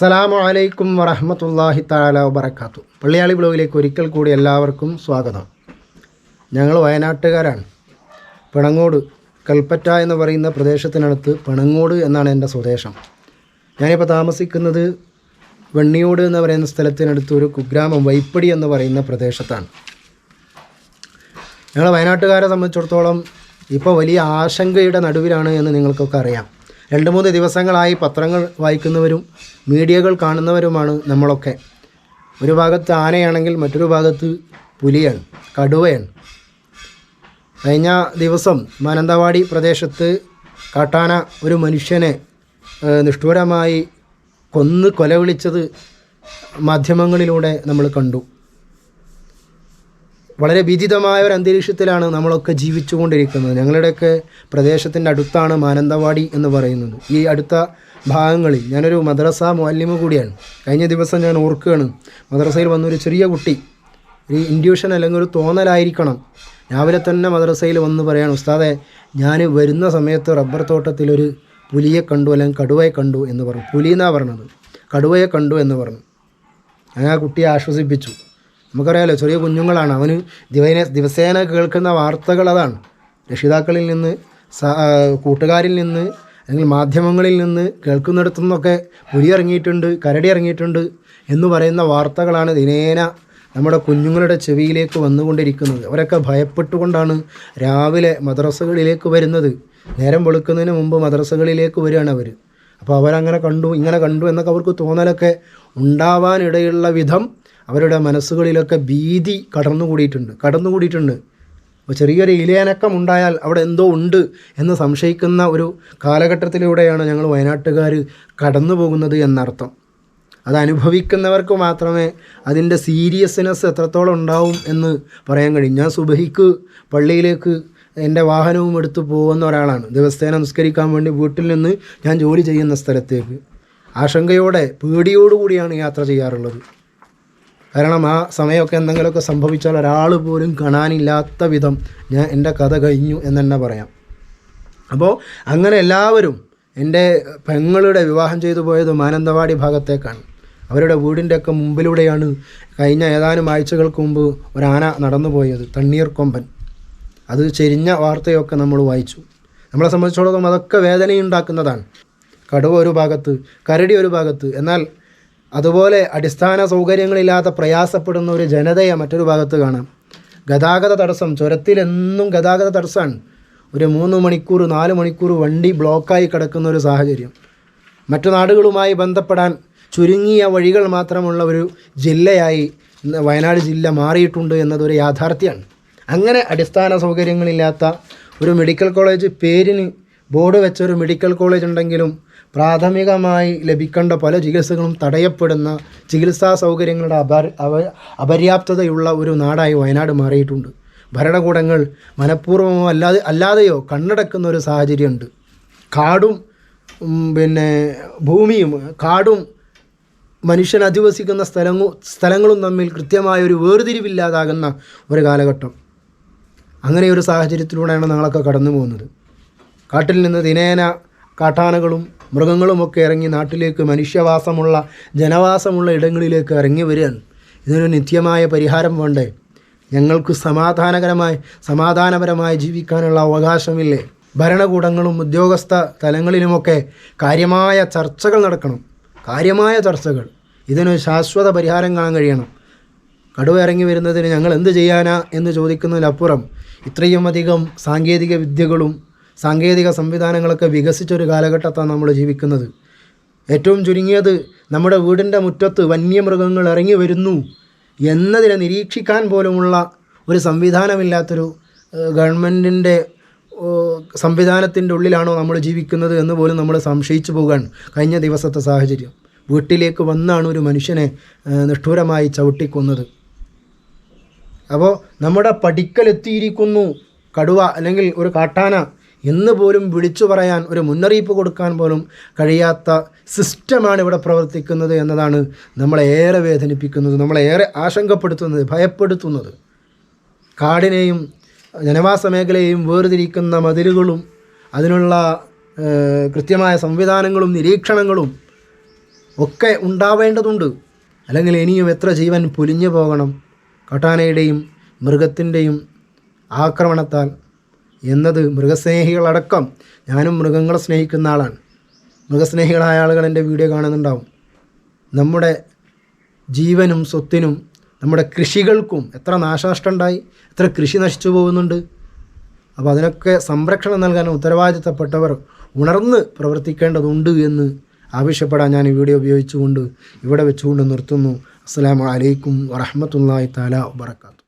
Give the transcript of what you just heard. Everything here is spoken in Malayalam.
അസ്സലാമു അലൈക്കും വറഹ്മത്തുള്ളാഹി തആല വബറകാത്തു. പള്ളിയാളി ബ്ലോഗിലേക്ക് ഒരിക്കൽ കൂടി എല്ലാവർക്കും സ്വാഗതം. ഞങ്ങൾ വയനാട്ടുകാരാണ്. പിണങ്ങോട് കൽപ്പറ്റ എന്ന് പറയുന്ന പ്രദേശത്തിനടുത്ത് പിണങ്ങോട് എന്നാണ് എൻ്റെ സ്വദേശം. ഞാനിപ്പോൾ താമസിക്കുന്നത് വെണ്ണിയോട് എന്ന് പറയുന്ന സ്ഥലത്തിനടുത്ത് ഒരു കുഗ്രാമം വൈപ്പടി എന്ന് പറയുന്ന പ്രദേശത്താണ്. ഞങ്ങൾ വയനാട്ടുകാരെ സംബന്ധിച്ചിടത്തോളം ഇപ്പോൾ വലിയ ആശങ്കയുടെ നടുവിലാണ് എന്ന് നിങ്ങൾക്കൊക്കെ അറിയാം. 2-3 ദിവസങ്ങളായി പത്രങ്ങൾ വായിക്കുന്നവരും മീഡിയകൾ കാണുന്നവരുമാണ് നമ്മളൊക്കെ. ഒരു ഭാഗത്ത് ആനയാണെങ്കിൽ മറ്റൊരു ഭാഗത്ത് പുലിയാണ്, കടുവയാണ്. കഴിഞ്ഞ ദിവസം മാനന്തവാടി പ്രദേശത്ത് കാട്ടാന ഒരു മനുഷ്യനെ നിഷ്ഠൂരമായി കൊല വിളിച്ചത് മാധ്യമങ്ങളിലൂടെ നമ്മൾ കണ്ടു. വളരെ ഭീതിതമായ ഒരു അന്തരീക്ഷത്തിലാണ് നമ്മളൊക്കെ ജീവിച്ചു കൊണ്ടിരിക്കുന്നത്. ഞങ്ങളുടെയൊക്കെ പ്രദേശത്തിൻ്റെ അടുത്താണ് മാനന്തവാടി എന്ന് പറയുന്നത്. ഈ അടുത്ത ഭാഗങ്ങളിൽ ഞാനൊരു മദ്രസ മുഅല്ലിമ് കൂടിയാണ്. കഴിഞ്ഞ ദിവസം ഞാൻ ഓർക്കുകയാണ്, മദ്രസയിൽ വന്നൊരു ചെറിയ കുട്ടി, ഒരു ഇൻഡ്യൂഷൻ അല്ലെങ്കിൽ ഒരു തോന്നലായിരിക്കണം, രാവിലെ തന്നെ മദ്രസയിൽ വന്ന് പറയാണ്, ഉസ്താദെ ഞാൻ വരുന്ന സമയത്ത് റബ്ബർ തോട്ടത്തിലൊരു പുലിയെ കണ്ടു അല്ലെങ്കിൽ കടുവയെ കണ്ടു എന്ന് പറഞ്ഞു. പുലി എന്നാണ് പറഞ്ഞത്, കടുവയെ കണ്ടു എന്ന് പറഞ്ഞു. ഞാൻ ആ കുട്ടിയെ ആശ്വസിപ്പിച്ചു. നമുക്കറിയാമല്ലോ, ചെറിയ കുഞ്ഞുങ്ങളാണ്, അവന് ദിവസേന കേൾക്കുന്ന വാർത്തകൾ അതാണ്. രക്ഷിതാക്കളിൽ നിന്ന്, കൂട്ടുകാരിൽ നിന്ന്, അല്ലെങ്കിൽ മാധ്യമങ്ങളിൽ നിന്ന് കേൾക്കുന്നിടത്തു നിന്നൊക്കെ പുലി ഇറങ്ങിയിട്ടുണ്ട്, കരടി ഇറങ്ങിയിട്ടുണ്ട് എന്ന് പറയുന്ന വാർത്തകളാണ് ദിനേന നമ്മുടെ കുഞ്ഞുങ്ങളുടെ ചെവിയിലേക്ക് വന്നുകൊണ്ടിരിക്കുന്നത്. അവരൊക്കെ ഭയപ്പെട്ടുകൊണ്ടാണ് രാവിലെ മദ്രസകളിലേക്ക് വരുന്നത്. നേരം വെളുക്കുന്നതിന് മുമ്പ് മദ്രസകളിലേക്ക് വരികയാണ് അവർ. അപ്പോൾ അവരങ്ങനെ കണ്ടു, ഇങ്ങനെ കണ്ടു എന്നൊക്കെ അവർക്ക് തോന്നലൊക്കെ ഉണ്ടാവാനിടയുള്ള വിധം അവരുടെ മനസ്സുകളിലൊക്കെ ഭീതി കടന്നുകൂടിയിട്ടുണ്ട്. അപ്പോൾ ചെറിയൊരു ഇലയനക്കം ഉണ്ടായാൽ അവിടെ എന്തോ ഉണ്ട് എന്ന് സംശയിക്കുന്ന ഒരു കാലഘട്ടത്തിലൂടെയാണ് ഞങ്ങൾ വയനാട്ടുകാർ കടന്നു പോകുന്നത് എന്നർത്ഥം. അത് അനുഭവിക്കുന്നവർക്ക് മാത്രമേ അതിൻ്റെ സീരിയസ്നെസ് എത്രത്തോളം ഉണ്ടാവും എന്ന് പറയാൻ കഴിയും. ഞാൻ സുബഹിക്ക് പള്ളിയിലേക്ക് എൻ്റെ വാഹനവും എടുത്ത് പോകുന്ന ഒരാളാണ്. ദിവസേന നിസ്കരിക്കാൻ വേണ്ടി വീട്ടിൽ നിന്ന് ഞാൻ ജോലി ചെയ്യുന്ന സ്ഥലത്തേക്ക് ആശങ്കയോടെ, പേടിയോടുകൂടിയാണ് യാത്ര ചെയ്യാറുള്ളത്. കാരണം ആ സമയമൊക്കെ എന്തെങ്കിലുമൊക്കെ സംഭവിച്ചാൽ ഒരാൾ പോലും കാണാനില്ലാത്ത വിധം എൻ്റെ കഥ കഴിഞ്ഞു എന്നെ പറയാം. അപ്പോൾ അങ്ങനെ എല്ലാവരും, എൻ്റെ പെങ്ങളുടെ വിവാഹം ചെയ്തു പോയത് മാനന്തവാടി ഭാഗത്തേക്കാണ്. അവരുടെ വീടിൻ്റെയൊക്കെ മുമ്പിലൂടെയാണ് കഴിഞ്ഞ ഏതാനും ആഴ്ചകൾക്ക് മുമ്പ് ഒരാന നടന്നു പോയത്, തണ്ണീർക്കൊമ്പൻ. അത് ചെരിഞ്ഞ വാർത്തയൊക്കെ നമ്മൾ വായിച്ചു. നമ്മളെ സംബന്ധിച്ചിടത്തോളം അതൊക്കെ വേദനയുണ്ടാക്കുന്നതാണ്. കടുവ ഒരു ഭാഗത്ത്, കരടി ഒരു ഭാഗത്ത്, എന്നാൽ അതുപോലെ അടിസ്ഥാന സൗകര്യങ്ങളില്ലാതെ പ്രയാസപ്പെടുന്ന ഒരു ജനതയെ മറ്റൊരു ഭാഗത്ത് കാണാം. ഗതാഗത തടസ്സം, ചുരത്തിലെന്നും ഗതാഗത തടസ്സമാണ്. ഒരു 3 മണിക്കൂർ 4 മണിക്കൂർ വണ്ടി ബ്ലോക്കായി കിടക്കുന്ന ഒരു സാഹചര്യം. മറ്റു നാടുകളുമായി ബന്ധപ്പെടാൻ ചുരുങ്ങിയ വഴികൾ മാത്രമുള്ള ഒരു ജില്ലയായി വയനാട് ജില്ല മാറിയിട്ടുണ്ട് എന്നതൊരു യാഥാർത്ഥ്യമാണ്. അങ്ങനെ അടിസ്ഥാന സൗകര്യങ്ങളില്ലാത്ത ഒരു മെഡിക്കൽ കോളേജ്, പേരിന് ബോർഡ് വെച്ചൊരു മെഡിക്കൽ കോളേജ് ഉണ്ടെങ്കിലും പ്രാഥമികമായി ലഭിക്കേണ്ട പല ചികിത്സകളും തടയപ്പെടുന്ന, ചികിത്സാ സൗകര്യങ്ങളുടെ അപര്യാപ്തതയുള്ള ഒരു നാടായി വയനാട് മാറിയിട്ടുണ്ട്. ഭരണകൂടങ്ങൾ മനഃപൂർവ്വമോ അല്ലാതെയോ കണ്ണടക്കുന്ന ഒരു സാഹചര്യമുണ്ട്. കാടും ഭൂമിയും, കാടും മനുഷ്യൻ അധിവസിക്കുന്ന സ്ഥലങ്ങളും തമ്മിൽ കൃത്യമായൊരു വേർതിരിവില്ലാതാകുന്ന ഒരു കാലഘട്ടം. അങ്ങനെ ഒരു സാഹചര്യത്തിലൂടെയാണ് ഞങ്ങളൊക്കെ കടന്നു പോകുന്നത്. കാട്ടിൽ നിന്ന് ദിനേന കാട്ടാനകളും മൃഗങ്ങളുമൊക്കെ ഇറങ്ങി നാട്ടിലേക്ക്, മനുഷ്യവാസമുള്ള ജനവാസമുള്ള ഇടങ്ങളിലേക്ക് ഇറങ്ങി വരികയാണ്. ഇതിനൊരു നിത്യമായ പരിഹാരം വേണ്ടേ? ഞങ്ങൾക്ക് സമാധാനപരമായി ജീവിക്കാനുള്ള അവകാശമില്ലേ? ഭരണകൂടങ്ങളും ഉദ്യോഗസ്ഥ തലങ്ങളിലുമൊക്കെ കാര്യമായ ചർച്ചകൾ നടക്കണം, കാര്യമായ ചർച്ചകൾ. ഇതിനൊരു ശാശ്വത പരിഹാരം കാണാൻ കഴിയണം. കടുവ ഇറങ്ങി വരുന്നതിന് ഞങ്ങൾ എന്ത് ചെയ്യാനാ എന്ന് ചോദിക്കുന്നതിനപ്പുറം ഇത്രയും അധികം സാങ്കേതിക വിദ്യകളും സാങ്കേതിക സംവിധാനങ്ങളൊക്കെ വികസിച്ചൊരു കാലഘട്ടത്താണ് നമ്മൾ ജീവിക്കുന്നത്. ഏറ്റവും ചുരുങ്ങിയത് നമ്മുടെ വീടിൻ്റെ മുറ്റത്ത് വന്യമൃഗങ്ങൾ ഇറങ്ങി വരുന്നു എന്നതിനെ നിരീക്ഷിക്കാൻ പോലുമുള്ള ഒരു സംവിധാനമില്ലാത്തൊരു ഗവൺമെൻറ്റിൻ്റെ സംവിധാനത്തിൻ്റെ ഉള്ളിലാണോ നമ്മൾ ജീവിക്കുന്നത് എന്ന് പോലും നമ്മൾ സംശയിച്ചു പോകാൻ കഴിഞ്ഞ ദിവസത്തെ സാഹചര്യം. വീട്ടിലേക്ക് വന്നാണ് ഒരു മനുഷ്യനെ നിഷ്ഠൂരമായി ചവിട്ടിക്കൊന്നത്. അപ്പോൾ നമ്മുടെ പടിക്കലെത്തിയിരിക്കുന്നു കടുവ അല്ലെങ്കിൽ ഒരു കാട്ടാന എന്ന് പോലും വിളിച്ചു പറയാൻ, ഒരു മുന്നറിയിപ്പ് കൊടുക്കാൻ പോലും കഴിയാത്ത സിസ്റ്റമാണ് ഇവിടെ പ്രവർത്തിക്കുന്നത് എന്നതാണ് നമ്മളേറെ വേദനിപ്പിക്കുന്നത്, നമ്മളേറെ ആശങ്കപ്പെടുത്തുന്നത്, ഭയപ്പെടുത്തുന്നത്. കാടിനെയും ജനവാസ മേഖലയെയും വേർതിരിക്കുന്ന മതിലുകളും അതിനുള്ള കൃത്യമായ സംവിധാനങ്ങളും നിരീക്ഷണങ്ങളും ഒക്കെ ഉണ്ടാവേണ്ടതുണ്ട്. അല്ലെങ്കിൽ ഇനിയും എത്ര ജീവൻ പൊലിഞ്ഞു പോകണം കാട്ടാനയുടെയും മൃഗത്തിൻ്റെയും ആക്രമണത്താൽ എന്നത് മൃഗസ്നേഹികളടക്കം, ഞാനും മൃഗങ്ങളെ സ്നേഹിക്കുന്ന ആളാണ്. മൃഗസ്നേഹികളായ ആളുകൾ എൻ്റെ വീഡിയോ കാണുന്നുണ്ടാവും. നമ്മുടെ ജീവനും സ്വത്തിനും നമ്മുടെ കൃഷികൾക്കും എത്ര നാശനഷ്ടമുണ്ടായി, എത്ര കൃഷി നശിച്ചു പോകുന്നുണ്ട്. അപ്പോൾ അതിനൊക്കെ സംരക്ഷണം നൽകാൻ ഉത്തരവാദിത്തപ്പെട്ടവർ ഉണർന്ന് പ്രവർത്തിക്കേണ്ടതുണ്ട് എന്ന് ആവശ്യപ്പെടാൻ ഞാൻ ഈ വീഡിയോ ഉപയോഗിച്ചുകൊണ്ട് ഇവിടെ വെച്ചുകൊണ്ട് നിർത്തുന്നു. അസ്സലാമു അലൈക്കും വറഹ്മത്തുള്ളാഹി തആല വബറകാതുഹു.